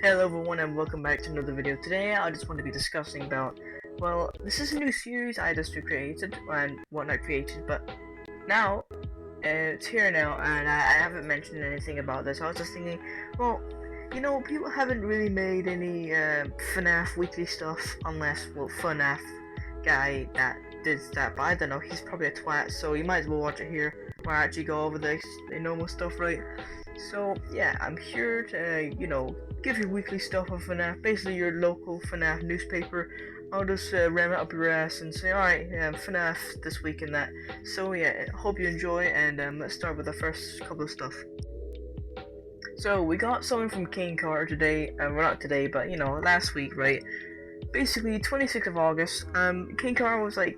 Hello everyone and welcome back to another video. Today I just want to be discussing about, well, this is a new series I just created and whatnot created, but now it's here now and I haven't mentioned anything about this. I was just thinking, well, people haven't really made any Fnaf weekly stuff unless, well, Fnaf guy that did that, but I don't know, he's probably a twat, so you might as well watch it here where I actually go over the normal stuff, right? So yeah, I'm here to, give you weekly stuff on Fnaf, basically your local Fnaf newspaper. I'll just ram it up your ass and say, alright, Fnaf this week and that. So yeah, hope you enjoy, and let's start with the first couple of stuff. So we got something from King Carter today, well not today, but last week, right? Basically, 26th of August, King Carter was like,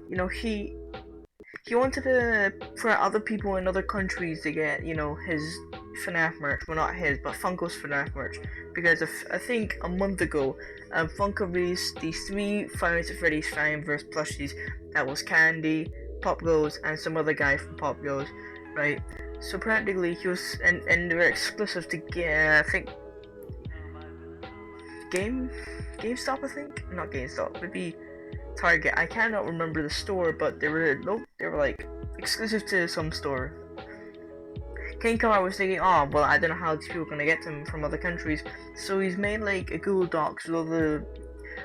he wanted to, for other people in other countries to get, his Fnaf merch. Well, not his, but Funko's Fnaf merch. Because I think a month ago, Funko released these 3 Five Nights at Freddy's Fanverse plushies. That was Candy, popgoes, and some other guy from popgoes, right? So practically, he was, and they were exclusive to, I think, GameStop, I think? Not GameStop, maybe Target. I cannot remember the store, but they were like exclusive to some store. King Carter was thinking, oh well, I don't know how these people are gonna get them from other countries, so he's made like a Google Docs with all the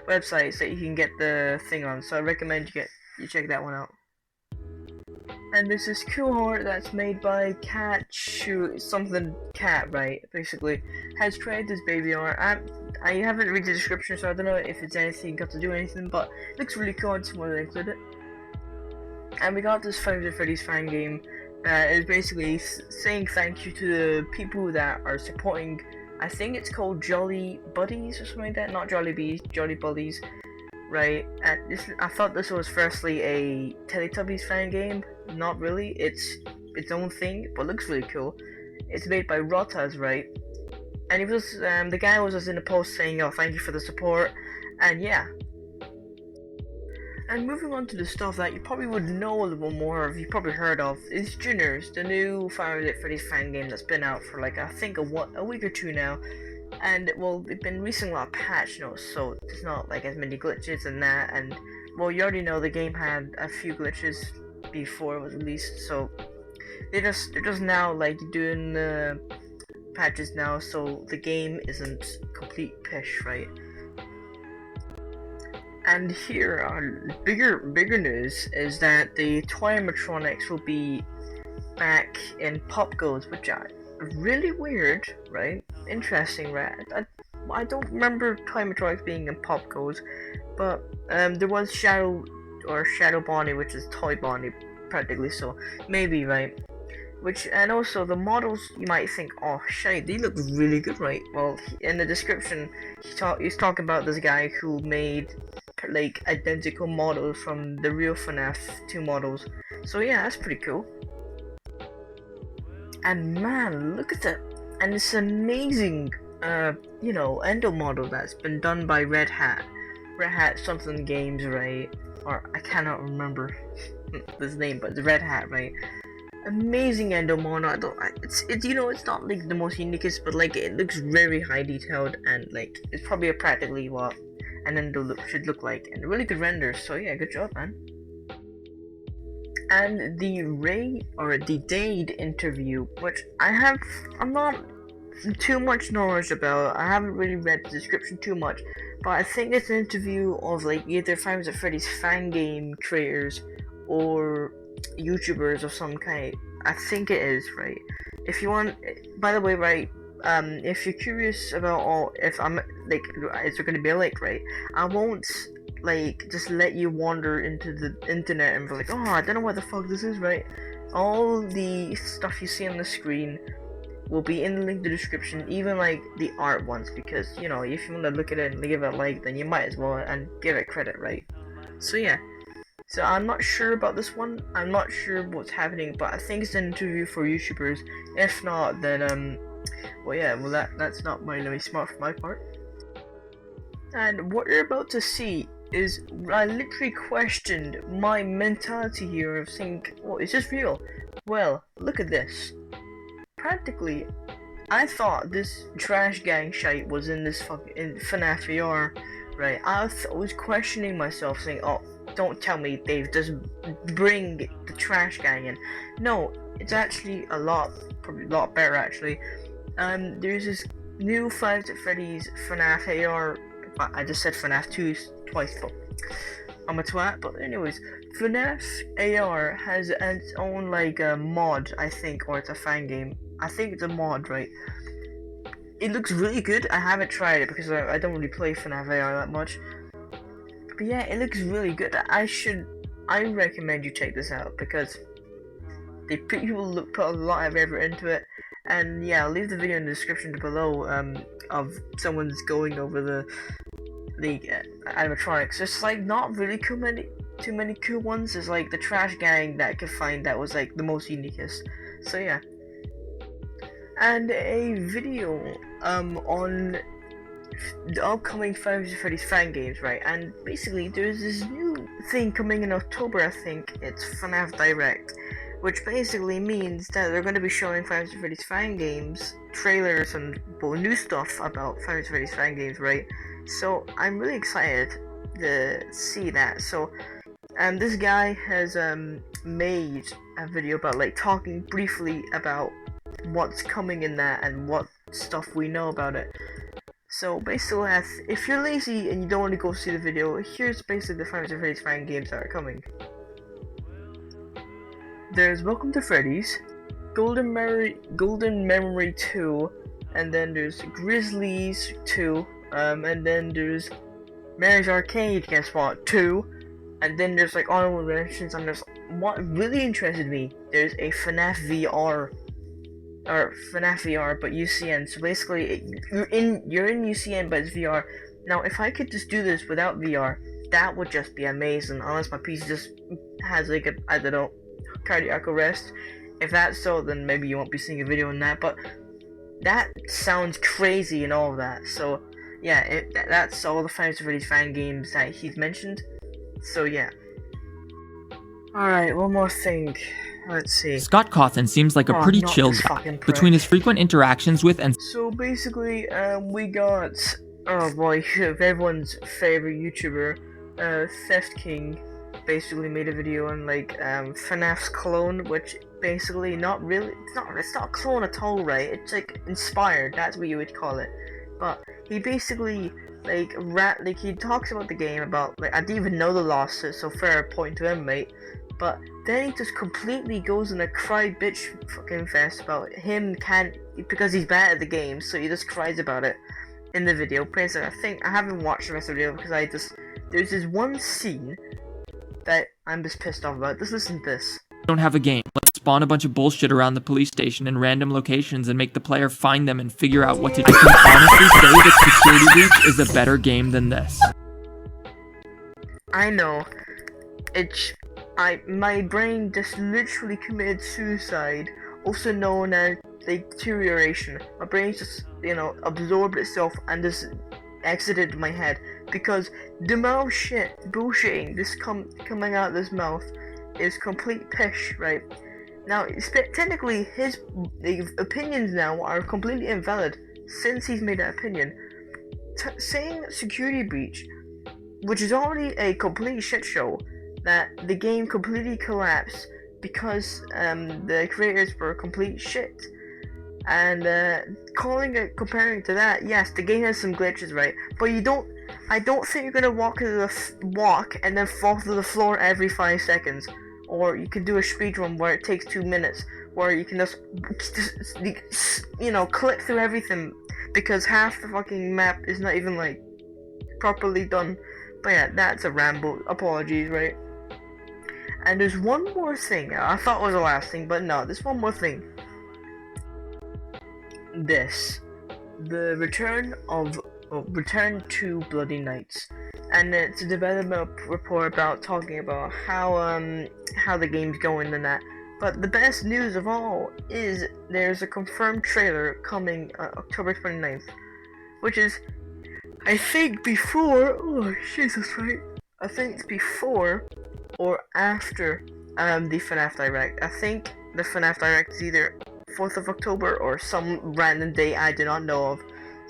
websites that you can get the thing on. So I recommend you check that one out. And there's this cool heart that's made by something cat, right? Basically, has created this baby art. I haven't read the description, so I don't know if it's anything got to do anything, but it looks really cool. I just wanted to include it. And we got this Five Nights at Freddy's fan game that is basically saying thank you to the people that are supporting. I think it's called Jolly Buddies or something like that. Not Jolly Bees, Jolly Buddies, right? And I thought this was firstly a Teletubbies fan game. Not really. It's its own thing, but looks really cool. It's made by Rotas, right? And he was the guy was just in a post saying, "Oh, thank you for the support," and yeah. And moving on to the stuff that you probably would know a little more of, you probably heard of, is Juniors, the new Five Nights at Freddy's fan game that's been out for like I think a week or two now. And well, they've been releasing a lot of patch notes, so there's not like as many glitches and that. And well, you already know the game had a few glitches before it was released, so they're just now like doing the patches now, so the game isn't complete pish, right? And here, bigger news is that the toy animatronics will be back in popgoes, which are really weird, right? Interesting, right? I don't remember toy animatronics being in popgoes, but there was Shadow Bonnie, which is Toy Bonnie, practically. So maybe, right? And also the models, you might think, oh shit, they look really good, right? Well, in the description, he's talking about this guy who made like identical models from the real Fnaf 2 models. So yeah, that's pretty cool. And man, look at that! And it's amazing, Endo model that's been done by Red Hat something games, right? Or I cannot remember this name, but it's Red Hat, right? Amazing Endo model. It's not like the most uniquest, but like it looks very high detailed, and like it's probably practically what an Endo should look like, and really good renders. So yeah, good job, man. And the Daid interview, which I'm not too much knowledge about. I haven't really read the description too much, but I think it's an interview of like either Five Nights at Freddy's fan game creators or YouTubers of some kind. I think it is, right? If you want, by the way, right, if you're curious about if I'm like, is there gonna be a link, right? I won't like just let you wander into the internet and be like, oh, I don't know what the fuck this is, right? All the stuff you see on the screen will be in the link in the description, even like the art ones, because if you want to look at it and give it a like, then you might as well and give it credit, right? So yeah. So I'm not sure about this one. I'm not sure what's happening, but I think it's an interview for YouTubers. If not, then that's not really smart for my part. And what you're about to see is I literally questioned my mentality here of saying, oh, is this real? Well, look at this. Practically, I thought this trash gang shite was in this in Fnaf VR, right? I was questioning myself, saying, "Oh, don't tell me they've just bring the trash gang in." No, it's actually probably a lot better actually. There's this new Five Nights at Freddy's Fnaf AR. I just said Fnaf 2 twice, but I'm a twat. But anyways, Fnaf AR has its own like mod, I think, or it's a fan game. I think it's a mod, right? It looks really good. I haven't tried it because I don't really play Fnaf AR that much. But yeah, it looks really good. I recommend you check this out because people put a lot of effort into it. And yeah, I'll leave the video in the description below of someone's going over the animatronics. There's like not really too many cool ones. There's like the trash gang that I could find that was like the most uniquest. So yeah. And a video on the upcoming Five Nights at Freddy's fan games, right? And basically there's this new thing coming in October, I think. It's FNAF Direct, which basically means that they're going to be showing Five Nights at Freddy's fan games, trailers, and new stuff about Five Nights at Freddy's fan games, right? So I'm really excited to see that. So this guy has made a video about like talking briefly about what's coming in that and what stuff we know about it. So basically, if you're lazy and you don't want to go see the video, here's basically the Five Nights at Freddy's fan games that are coming. There's Welcome to Freddy's, Golden Memory 2, and then there's Grizzlies 2, and then there's Mary's Arcade, guess what, 2, and then there's like honorable mentions, and there's what really interested me, there's a FNAF VR, or FNAF VR, but UCN, so basically, you're in UCN, but it's VR. Now, if I could just do this without VR, that would just be amazing, unless my PC just has like I don't know, cardiac arrest. If that's so, then maybe you won't be seeing a video on that, but that sounds crazy and all of that. So yeah, that's all the Five Nights at Freddy's fan games that he's mentioned. So yeah. Alright, one more thing. Let's see. Scott Cawthon seems like a pretty chill guy. Between his frequent interactions with and so basically, we got, oh boy, everyone's favorite YouTuber, Theft King, basically made a video on like FNAF's clone, which basically it's not a clone at all, right? It's like inspired, that's what you would call it. But he basically like he talks about the game, about like I didn't even know the losses, so fair point to him, mate. But then he just completely goes in a cry bitch fucking fest about him because he's bad at the game, so he just cries about it in the video. Basically, I haven't watched the rest of the video because there's this one scene that I'm just pissed off about. Just listen to this. Don't have a game. Let's spawn a bunch of bullshit around the police station in random locations and make the player find them and figure out what to do. I can honestly say that Security Breach is a better game than this. I know. My brain just literally committed suicide, also known as deterioration. My brain just, absorbed itself and just exited my head because the amount of bullshitting coming out of this mouth is complete pish, right? Now, technically, his opinions now are completely invalid since he's made that opinion. Saying Security Breach, which is already a complete shit show, that the game completely collapsed because the creators were complete shit. And comparing to that, yes, the game has some glitches, right? But I don't think you're gonna walk and then fall to the floor every 5 seconds. Or you can do a speedrun where it takes 2 minutes, where you can just click through everything because half the fucking map is not even like properly done. But yeah, that's a ramble. Apologies, right? And there's one more thing. I thought it was the last thing, but no, there's one more thing. The return to Bloody Nights, and it's a development report talking about how the game's going and that. But the best news of all is there's a confirmed trailer coming October 29th, which is, I think before, oh Jesus, right? I think it's before or after the FNAF Direct. I think the FNAF Direct is either 4th of October or some random day I do not know of.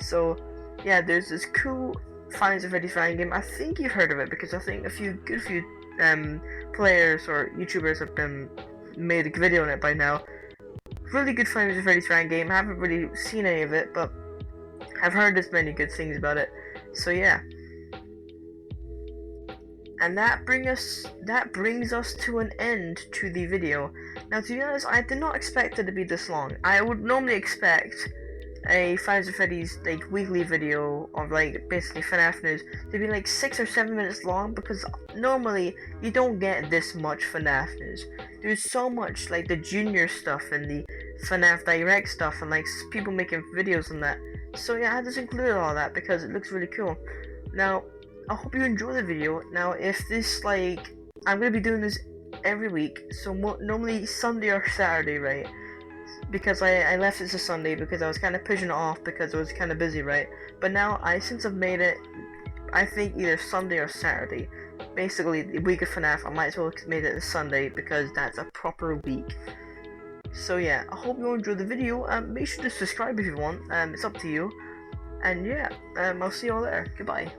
So yeah, there's this cool Five Nights at Freddy's fan game. I think you've heard of it because I think a few players or YouTubers have made a video on it by now. Really good Five Nights at Freddy's fan game. I haven't really seen any of it, but I've heard as many good things about it. So yeah. And that brings us to an end to the video. Now, to be honest, I did not expect it to be this long. I would normally expect a Five Nights at Freddy's like weekly video of like basically Fnaf news to be like 6 or 7 minutes long, because normally you don't get this much Fnaf news. There's so much like the junior stuff and the Fnaf Direct stuff and like people making videos on that. So yeah, I just included all that because it looks really cool. Now, I hope you enjoy the video. Now, if this like, I'm gonna be doing this every week, so normally Sunday or Saturday, right? Because I left it to Sunday because I was kind of pushing it off because it was kind of busy, right? But now since I've made it, I think either Sunday or Saturday. Basically, the week of FNAF, I might as well have made it a Sunday because that's a proper week. So yeah, I hope you enjoyed the video. Make sure to subscribe if you want. It's up to you. And yeah, I'll see you all there. Goodbye.